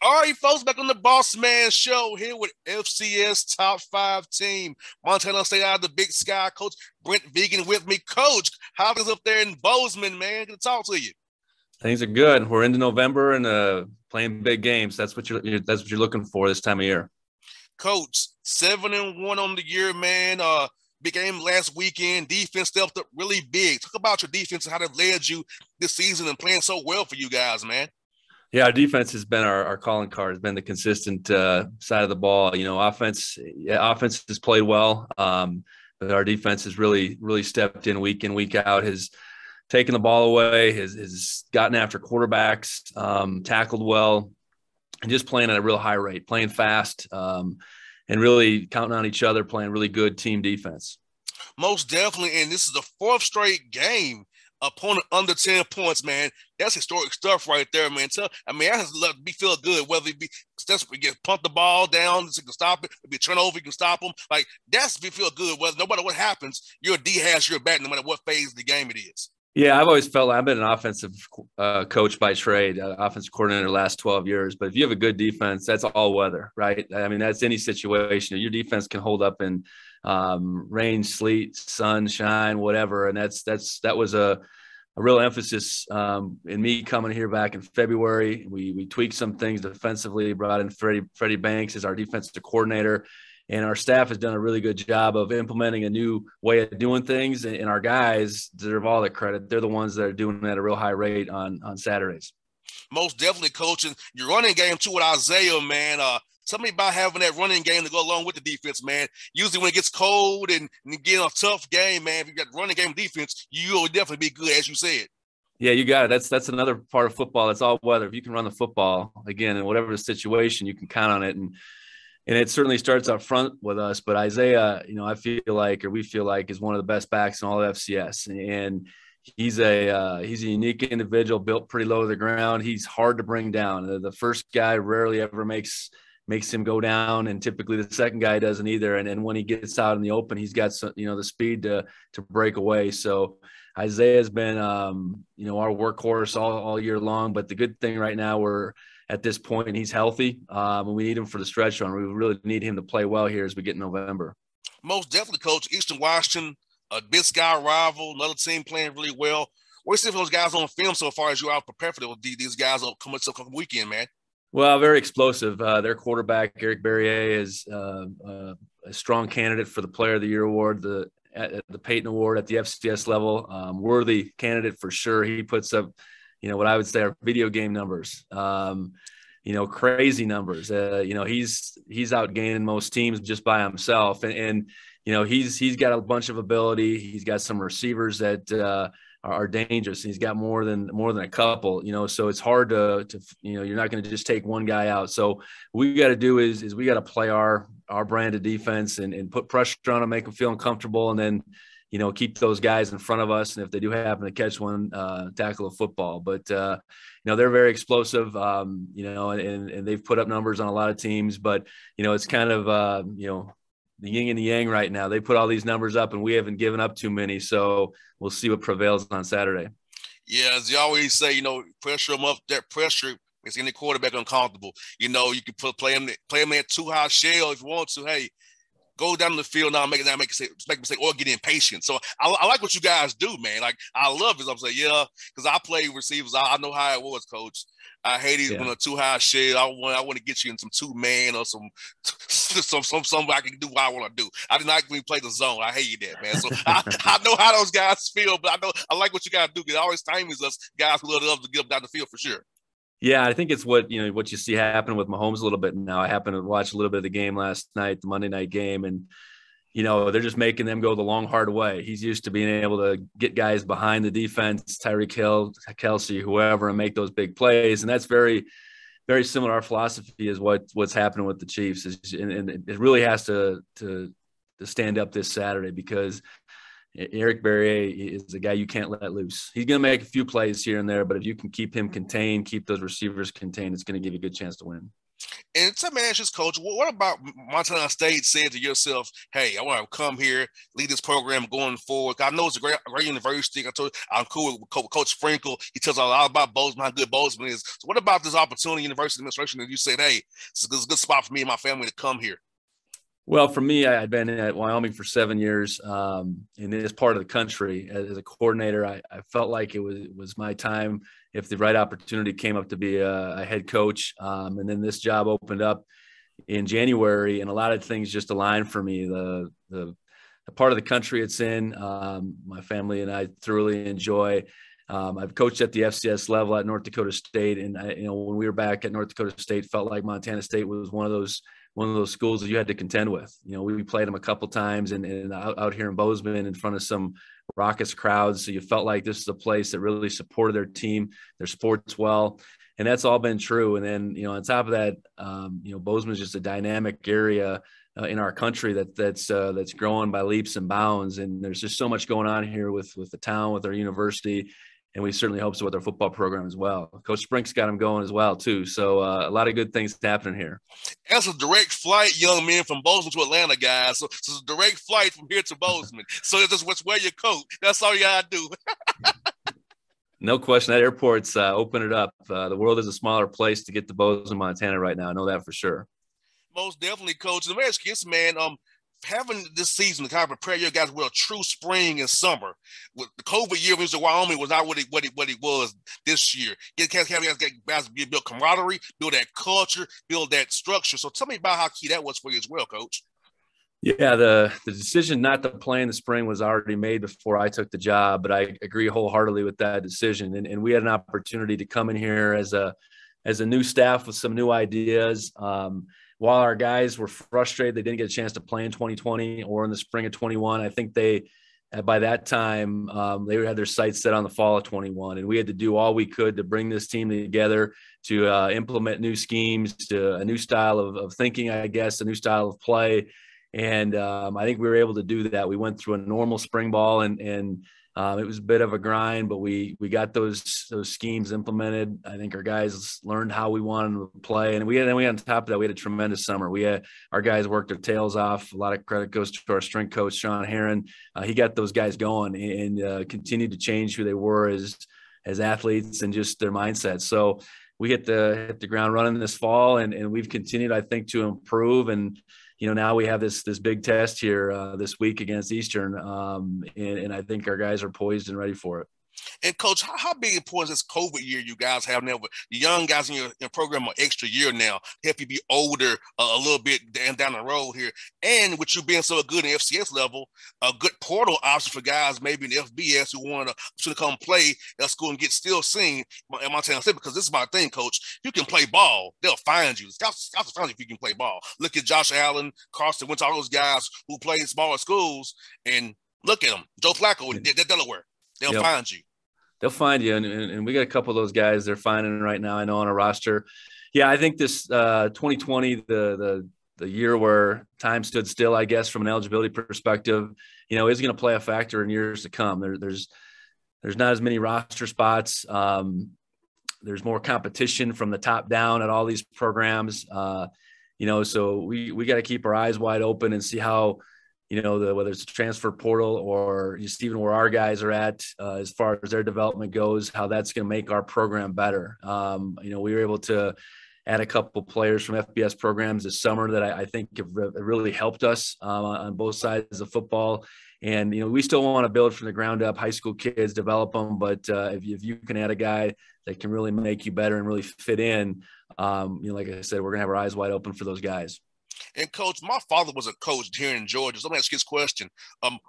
All right, folks, back on the Bossman show here with FCS Top 5 team. Montana State out of the Big Sky. Coach Brent Vigen with me. Coach, how is up there in Bozeman, man? Good to talk to you. Things are good. We're into November and playing big games. That's what you're looking for this time of year. Coach, 7-1 on the year, man. Big game last weekend. Defense stepped up really big. Talk about your defense and how that led you this season and playing so well for you guys, man. Yeah, our defense has been our calling card. Has been the consistent side of the ball. Offense has played well, but our defense has really stepped in, week out. Has taken the ball away. Has gotten after quarterbacks, tackled well, and just playing at a real high rate, playing fast, and really counting on each other, playing really good team defense. Most definitely. And this is the fourth straight game. Opponent under 10 points, man. That's historic stuff right there, man. That has to be feel good, whether it be we get pumped the ball down, so you can stop it. If you turn over, you can stop them. Like, that's be feel good. Whether no matter what happens, your D has your back, no matter what phase of the game it is. Yeah, I've always felt like I've been an offensive coach by trade, offensive coordinator the last 12 years. But if you have a good defense, that's all weather, right? I mean, that's any situation. Your defense can hold up in rain, sleet, sunshine, whatever. And that was a real emphasis in me coming here back in February. We tweaked some things defensively, brought in Freddie Banks as our defensive coordinator. And our staff has done a really good job of implementing a new way of doing things. And our guys deserve all the credit. They're the ones that are doing it at a real high rate on Saturdays. Most definitely, coaching your running game too with Isaiah, man. Something about having that running game to go along with the defense, man. Usually when it gets cold and getting a tough game, man, if you got running game defense, you will definitely be good, as you said. Yeah, you got it. That's another part of football. It's all weather. If you can run the football, again, in whatever the situation, you can count on it. And it certainly starts up front with us. But Isaiah, I feel like, or we feel like, is one of the best backs in all of FCS. And he's a unique individual, built pretty low to the ground. He's hard to bring down. The first guy rarely ever makes him go down, and typically the second guy doesn't either. And when he gets out in the open, he's got some, the speed to break away. So Isaiah's been our workhorse all year long. But the good thing right now, we're at this point, and he's healthy, and we need him for the stretch run. We really need him to play well here as we get in November. Most definitely, Coach. Eastern Washington, a Big Sky rival, another team playing really well. What do you see for those guys on film so far as you out prepared for these guys coming weekend, man? Well, very explosive. Their quarterback, Eric Barrier, is a strong candidate for the Player of the Year award, the Peyton Award at the FCS level. Worthy candidate for sure. He puts up, what I would say are video game numbers, crazy numbers. He's outgaining most teams just by himself. And he's got a bunch of ability. He's got some receivers that are dangerous. He's got more than a couple, so it's hard to you're not going to just take one guy out. So what we got to do is we got to play our brand of defense and put pressure on them, make them feel uncomfortable, and then keep those guys in front of us. And if they do happen to catch one, tackle a football. But, they're very explosive, and they've put up numbers on a lot of teams. But, it's kind of, the yin and the yang right now. They put all these numbers up, and we haven't given up too many. So we'll see what prevails on Saturday. Yeah, as you always say, pressure them up. That pressure makes any quarterback uncomfortable. You can play them in too high shell if you want to. Hey, go down the field now, make a mistake, or get impatient. So I like what you guys do, man. Like, I love it. I'm saying, yeah, because I play receivers. I know how it was, Coach. I hate it when a too high shell. I want to get you in some 2-man or some something I can do what I want to do. I did not even play the zone. I hate that, man. So I know how those guys feel, but I like what you guys do. Because it always times us guys who love to get up down the field for sure. Yeah, I think it's what you see happen with Mahomes a little bit now. I happened to watch a little bit of the game last night, the Monday night game, and they're just making them go the long, hard way. He's used to being able to get guys behind the defense, Tyreek Hill, Kelsey, whoever, and make those big plays. And that's very, very similar. Our philosophy is what's happening with the Chiefs, and it really has to stand up this Saturday, because Eric Barrier is a guy you can't let loose. He's going to make a few plays here and there, but if you can keep him contained, keep those receivers contained, it's going to give you a good chance to win. And tell me, ask this, Coach, what about Montana State said to yourself, hey, I want to come here, lead this program going forward? I know it's a great university. I told you, I'm cool with Coach Sprinkle. He tells us a lot about Bossman, how good Bossman is. So what about this opportunity, university administration, that you said, hey, it's a good spot for me and my family to come here? Well, for me, I'd been at Wyoming for 7 years in this part of the country as a coordinator. I felt like it was my time if the right opportunity came up to be a head coach. And then this job opened up in January, and a lot of things just aligned for me. The part of the country it's in, my family and I thoroughly enjoy. I've coached at the FCS level at North Dakota State, and when we were back at North Dakota State, felt like Montana State was one of those schools that you had to contend with. We played them a couple times and out here in Bozeman in front of some raucous crowds. So you felt like this is a place that really supported their team, their sports well. And that's all been true. And then, on top of that, Bozeman is just a dynamic area in our country that's growing by leaps and bounds. And there's just so much going on here with the town, with our university. And we certainly hope so with our football program as well. Coach Sprink's got them going as well, too. So a lot of good things happening here. That's a direct flight, young men, from Bozeman to Atlanta, guys. So it's a direct flight from here to Bozeman. So that's where you coach. That's all you got to do. No question. That airport's open it up. The world is a smaller place to get to Bozeman, Montana right now. I know that for sure. Most definitely, Coach. Let me ask you this, man. Having this season to kind of prepare your guys with a true spring and summer. With the COVID year, Wyoming was not what it was this year. Guys build camaraderie, build that culture, build that structure. So tell me about how key that was for you as well, Coach. Yeah, the decision not to play in the spring was already made before I took the job, but I agree wholeheartedly with that decision. And we had an opportunity to come in here as a new staff with some new ideas. While our guys were frustrated, they didn't get a chance to play in 2020 or in the spring of 21. I think by that time, they had their sights set on the fall of 21, and we had to do all we could to bring this team together, to implement new schemes, to a new style of thinking, I guess, a new style of play. And I think we were able to do that. We went through a normal spring ball, and it was a bit of a grind, but we got those schemes implemented. I think our guys learned how we wanted to play, and we on top of that, we had a tremendous summer. Our guys worked their tails off. A lot of credit goes to our strength coach, Sean Herron. He got those guys going and continued to change who they were as athletes and just their mindset. So we hit the ground running this fall, and we've continued, I think, to improve. And now we have this big test here this week against Eastern, and I think our guys are poised and ready for it. And Coach, how big important is this COVID year you guys have now? With the young guys in your program an extra year now, help you be older a little bit down the road here. And with you being so good in FCS level, a good portal option for guys maybe in FBS who want to come play at school and get still seen in Montana State. Because this is my thing, Coach. If you can play ball, they'll find you. Scouts will find you if you can play ball. Look at Josh Allen, Carson Wentz, all those guys who play in smaller schools, and look at them. Joe Flacco in Delaware. They'll find you. They'll find you. And we got a couple of those guys they're finding right now, I know, on a roster. Yeah, I think this 2020, the year where time stood still, I guess, from an eligibility perspective, is going to play a factor in years to come. There's not as many roster spots. There's more competition from the top down at all these programs. So we got to keep our eyes wide open and see how, whether it's a transfer portal or just even where our guys are at as far as their development goes, how that's going to make our program better. We were able to add a couple players from FBS programs this summer that I think have really helped us on both sides of football. And, we still want to build from the ground up, high school kids, develop them. But if you can add a guy that can really make you better and really fit in, like I said, we're going to have our eyes wide open for those guys. And Coach, my father was a coach here in Georgia. So let me ask you this question.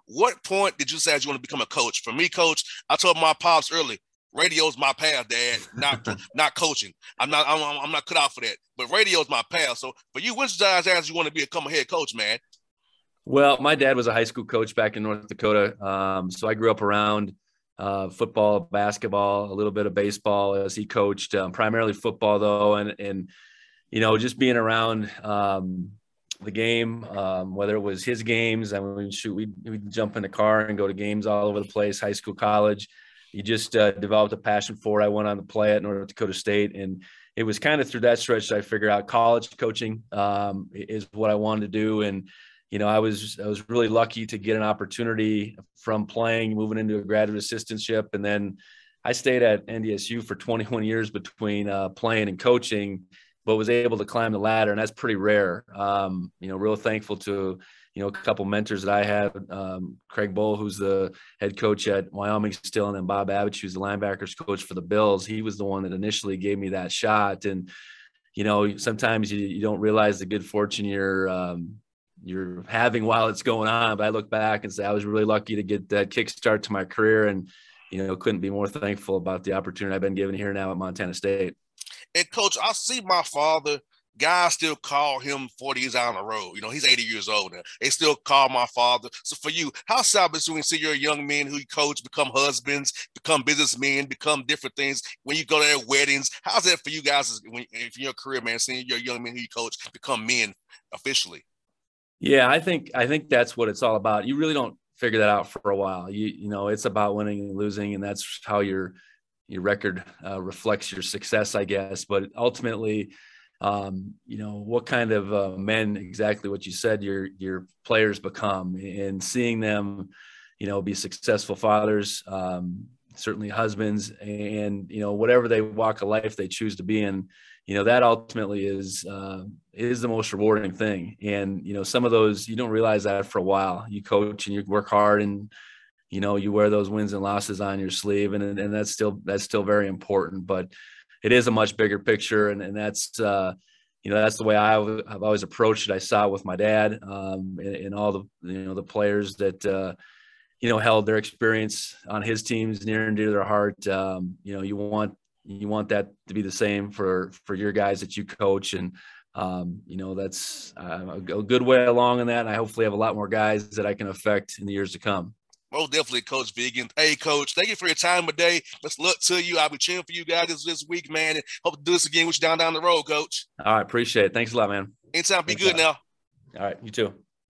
What point did you say you want to become a coach? For me, Coach, I told my pops early, radio's my path, Dad, not coaching. I'm not cut out for that. But radio's my path. So for you, which guys you want to become a head coach, man? Well, my dad was a high school coach back in North Dakota. So I grew up around football, basketball, a little bit of baseball as he coached, primarily football though. And just being around the game, whether it was his games, we'd jump in the car and go to games all over the place, high school, college. You just developed a passion for it. I went on to play at North Dakota State, and it was kind of through that stretch that I figured out college coaching is what I wanted to do. And, you know, I was really lucky to get an opportunity from playing, moving into a graduate assistantship. And then I stayed at NDSU for 21 years between playing and coaching, but was able to climb the ladder. And that's pretty rare. You know, real thankful to, you know, a couple mentors that I had, Craig Bull, who's the head coach at Wyoming still, and then Bob Abbott, who's the linebackers coach for the Bills. He was the one that initially gave me that shot. And, you know, sometimes you don't realize the good fortune you're having while it's going on. But I look back and say, I was really lucky to get that kickstart to my career, and, you know, couldn't be more thankful about the opportunity I've been given here now at Montana State. And Coach, I see my father, guys still call him 40 years out on the road. You know, he's 80 years old now. They still call my father. So for you, how sad is it when you see your young men who you coach become husbands, become businessmen, become different things when you go to their weddings? How's that for you guys in your career, man, seeing your young men who you coach become men officially? Yeah, I think that's what it's all about. You really don't figure that out for a while. You know, it's about winning and losing, and that's how your record reflects your success, I guess. But ultimately, you know, what kind of men, exactly what you said, your players become, and seeing them, you know, be successful fathers, certainly husbands, and, you know, whatever they walk of life they choose to be in, you know, that ultimately is the most rewarding thing. And, you know, some of those, you don't realize that for a while. You coach and you work hard, and, you know, you wear those wins and losses on your sleeve, and that's still very important. But it is a much bigger picture, and that's you know, that's the way I've always approached it. I saw it with my dad, and all the, you know, the players that you know, held their experience on his teams near and dear to their heart. You know, you want that to be the same for your guys that you coach, and you know, that's a good way along in that. And I hopefully have a lot more guys that I can affect in the years to come. Most definitely, Coach Vigen. Hey, Coach, thank you for your time today. Best luck to you. I'll be cheering for you guys this week, man. And hope to do this again with you down the road, Coach. All right, appreciate it. Thanks a lot, man. Anytime, be Thanks good now. All right, you too.